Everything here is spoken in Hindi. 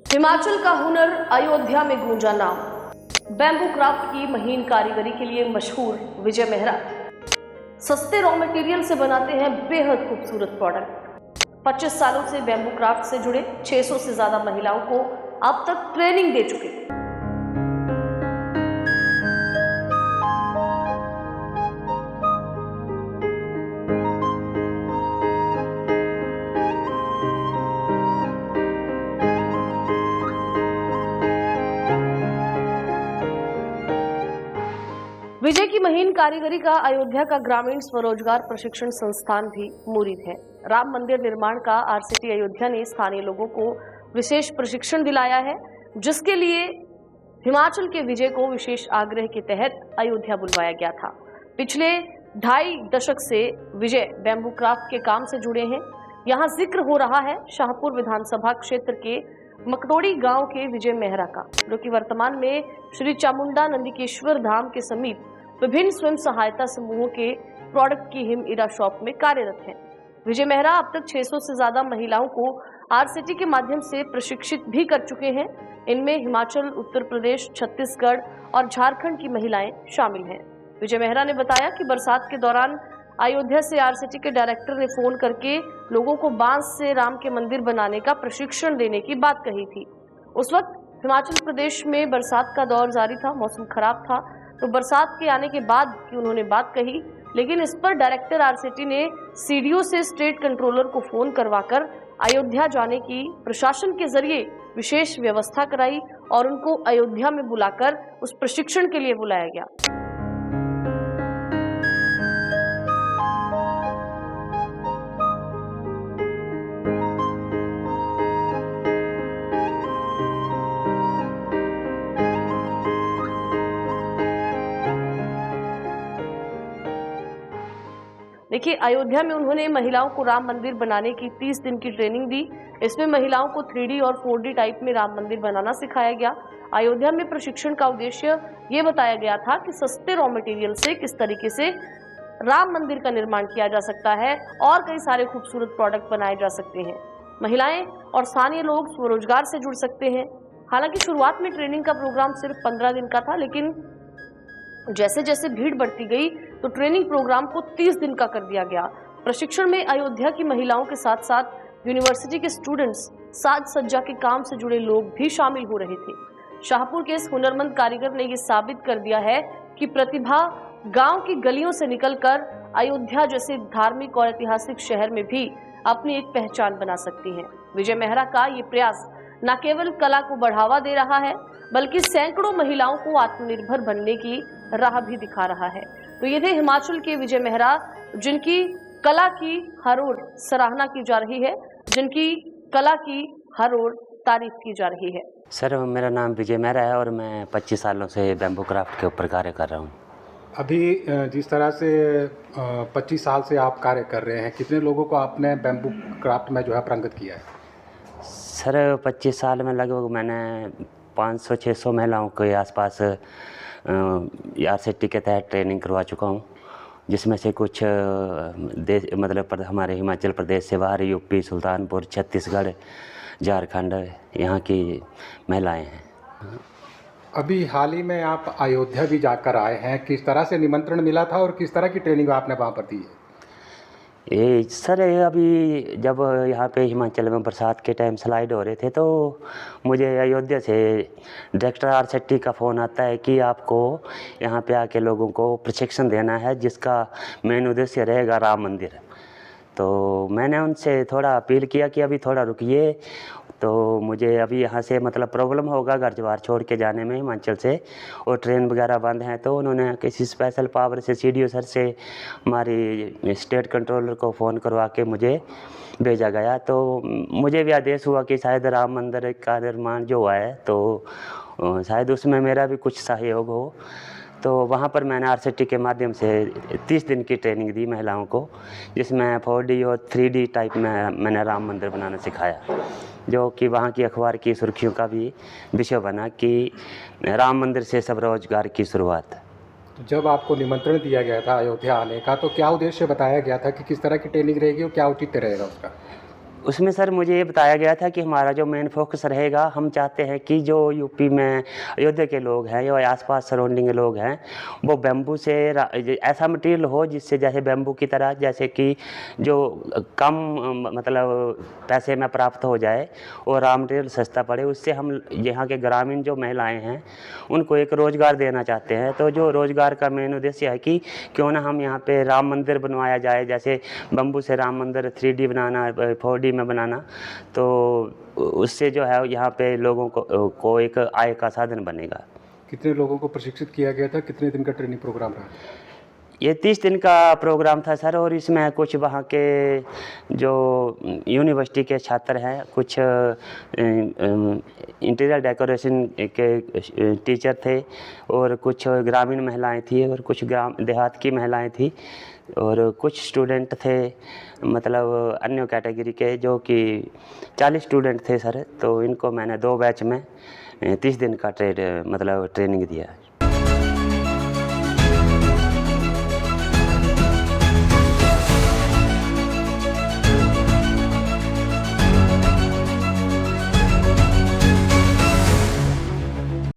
हिमाचल का हुनर अयोध्या में गूंजा नाम। बैम्बू क्राफ्ट की महीन कारीगरी के लिए मशहूर विजय मेहरा सस्ते रॉ मटेरियल से बनाते हैं बेहद खूबसूरत प्रोडक्ट। 25 सालों से बैम्बू क्राफ्ट से जुड़े 600 से ज्यादा महिलाओं को अब तक ट्रेनिंग दे चुके। विजय की महीन कारीगरी का अयोध्या का ग्रामीण स्वरोजगार प्रशिक्षण संस्थान भी मुरीद है। राम मंदिर निर्माण का आरसीटी अयोध्या ने स्थानीय लोगों को विशेष प्रशिक्षण दिलाया है, जिसके लिए हिमाचल के विजय को विशेष आग्रह के तहत अयोध्या बुलवाया गया था। पिछले 2.5 दशक से विजय बैम्बू क्राफ्ट के काम से जुड़े हैं। यहाँ जिक्र हो रहा है शाहपुर विधानसभा क्षेत्र के मकड़ोड़ी गांव के विजय मेहरा का, जो कि वर्तमान में श्री चामुंडा नंदिकेश्वर धाम के समीप विभिन्न स्वयं सहायता समूहों के प्रोडक्ट की हिम इरा शॉप में कार्यरत हैं। विजय मेहरा अब तक 600 से ज्यादा महिलाओं को आरसीटी के माध्यम से प्रशिक्षित भी कर चुके हैं। इनमें हिमाचल, उत्तर प्रदेश, छत्तीसगढ़ और झारखंड की महिलाएं शामिल हैं। विजय मेहरा ने बताया कि बरसात के दौरान अयोध्या से आरसीटी के डायरेक्टर ने फोन करके लोगों को बांस से राम के मंदिर बनाने का प्रशिक्षण देने की बात कही थी। उस वक्त हिमाचल प्रदेश में बरसात का दौर जारी था, मौसम खराब था, तो बरसात के आने के बाद की उन्होंने बात कही, लेकिन इस पर डायरेक्टर आरसीटी ने सीडीओ से स्टेट कंट्रोलर को फोन करवाकर अयोध्या जाने की प्रशासन के जरिए विशेष व्यवस्था कराई और उनको अयोध्या में बुलाकर उस प्रशिक्षण के लिए बुलाया गया। देखिए, अयोध्या में उन्होंने महिलाओं को राम मंदिर बनाने की 30 दिन की ट्रेनिंग दी। इसमें महिलाओं को 3D और 4D टाइप में राम मंदिर बनाना सिखाया गया। अयोध्या में प्रशिक्षण का उद्देश्य ये बताया गया था कि सस्ते रॉ मटेरियल से किस तरीके से राम मंदिर का निर्माण किया जा सकता है और कई सारे खूबसूरत प्रोडक्ट बनाए जा सकते हैं। महिलाएं और स्थानीय लोग स्वरोजगार से जुड़ सकते हैं। हालांकि शुरुआत में ट्रेनिंग का प्रोग्राम सिर्फ 15 दिन का था, लेकिन जैसे जैसे भीड़ बढ़ती गई तो ट्रेनिंग प्रोग्राम को 30 दिन का कर दिया गया। प्रशिक्षण में अयोध्या की महिलाओं के साथ साथ यूनिवर्सिटी के स्टूडेंट्स, साज सज्जा के काम से जुड़े लोग भी शामिल हो रहे थे। शाहपुर के इस हुनरमंद कारीगर ने यह साबित कर दिया है कि प्रतिभा गांव की गलियों से निकलकर अयोध्या जैसे धार्मिक और ऐतिहासिक शहर में भी अपनी एक पहचान बना सकती है। विजय मेहरा का ये प्रयास न केवल कला को बढ़ावा दे रहा है, बल्कि सैकड़ों महिलाओं को आत्मनिर्भर बनने की राह भी दिखा रहा है। तो ये थे हिमाचल के विजय मेहरा, जिनकी कला की हर ओर सराहना की जा रही है, जिनकी कला की हर ओर तारीफ की जा रही है। सर, मेरा नाम विजय मेहरा है और मैं 25 सालों से बैम्बू क्राफ्ट के ऊपर कार्य कर रहा हूँ। अभी जिस तरह से 25 साल से आप कार्य कर रहे हैं, कितने लोगों को आपने बैम्बू क्राफ्ट में जो है पारंगत किया है? सर, 25 साल में लगभग मैंने 500-600 महिलाओं के आसपास आरसीटी के तहत ट्रेनिंग करवा चुका हूँ, जिसमें से कुछ मतलब हमारे हिमाचल प्रदेश से बाहर यूपी, सुल्तानपुर, छत्तीसगढ़, झारखंड यहाँ की महिलाएं हैं। अभी हाल ही में आप अयोध्या भी जाकर आए हैं, किस तरह से निमंत्रण मिला था और किस तरह की ट्रेनिंग आपने वहाँ पर दी है? सर, अभी जब यहाँ पे हिमाचल में बरसात के टाइम स्लाइड हो रहे थे तो मुझे अयोध्या से डायरेक्टर आरसीटी का फ़ोन आता है कि आपको यहाँ पे आके लोगों को प्रशिक्षण देना है, जिसका मेन उद्देश्य रहेगा राम मंदिर। तो मैंने उनसे थोड़ा अपील किया कि अभी थोड़ा रुकिए, तो मुझे अभी यहाँ से मतलब प्रॉब्लम होगा घर जवार छोड़ के जाने में हिमाचल से, और ट्रेन वगैरह बंद हैं। तो उन्होंने किसी स्पेशल पावर से सीडीओ सर से हमारी स्टेट कंट्रोलर को फ़ोन करवा के मुझे भेजा गया। तो मुझे भी आदेश हुआ कि शायद राम मंदिर का निर्माण जो हुआ है तो शायद उसमें मेरा भी कुछ सहयोग हो। तो वहाँ पर मैंने आरसीटी के माध्यम से 30 दिन की ट्रेनिंग दी महिलाओं को, जिसमें 4D और 3D टाइप में मैंने राम मंदिर बनाना सिखाया, जो कि वहाँ की अखबार की सुर्खियों का भी विषय बना कि राम मंदिर से सब रोजगार की शुरुआत। जब आपको निमंत्रण दिया गया था अयोध्या आने का, तो क्या उद्देश्य बताया गया था कि किस तरह की ट्रेनिंग रहेगी और क्या औचित्य रहेगा उसका? उसमें सर मुझे ये बताया गया था कि हमारा जो मेन फोकस रहेगा, हम चाहते हैं कि जो यूपी में अयोध्या के लोग हैं या आसपास सराउंडिंग के लोग हैं, वो बैम्बू से ऐसा मटेरियल हो जिससे जैसे बैम्बू की तरह, जैसे कि जो कम मतलब पैसे में प्राप्त हो जाए और रॉ मटेरियल सस्ता पड़े, उससे हम यहाँ के ग्रामीण जो महिलाएं हैं उनको एक रोज़गार देना चाहते हैं। तो जो रोज़गार का मेन उद्देश्य है कि क्यों ना हम यहाँ पे राम मंदिर बनवाया जाए, जैसे बैम्बू से राम मंदिर 3D बनाना, 4D में बनाना, तो उससे जो है यहाँ पे लोगों को एक आय का साधन बनेगा। कितने लोगों को प्रशिक्षित किया गया था, कितने दिन का ट्रेनिंग प्रोग्राम रहा? ये 30 दिन का प्रोग्राम था सर, और इसमें कुछ वहाँ के जो यूनिवर्सिटी के छात्र हैं, कुछ इंटीरियर डेकोरेशन के टीचर थे, और कुछ ग्रामीण महिलाएं थी, और कुछ ग्राम देहात की महिलाएं थी, और कुछ स्टूडेंट थे मतलब अन्य कैटेगरी के, जो कि 40 स्टूडेंट थे सर। तो इनको मैंने 2 बैच में 30 दिन का ट्रेनिंग दिया।